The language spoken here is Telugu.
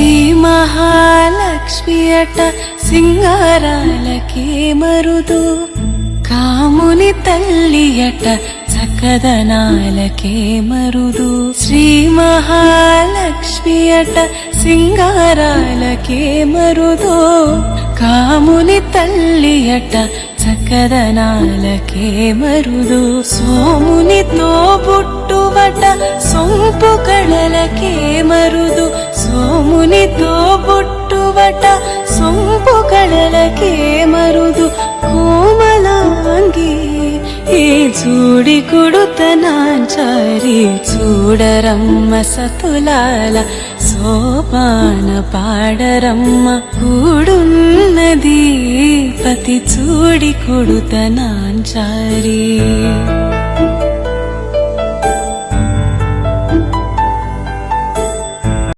శ్రీ మహాలక్ష్మి అట సింగారాలకే మరుదు, కాముని తల్లి అట చక్కదనాలకే మరుదు. శ్రీ మహాలక్ష్మి అట సింగారాలకే మరుదు, కాముని తల్లి అట చక్కదనాలకే మరుదు. సోమునితో పుట్టువట సొంపు కళలకే మరుదు, సోమునితో పుట్టువట సొంపు కళలకే మరుదు. కోమలాంగి ఈ చూడి కుడుతనాంచారి, చూడరమ్మ సతులాల సోపాన పాడరమ్మ. కూడున్నది పతి చూడి కుడుతనాంచారి.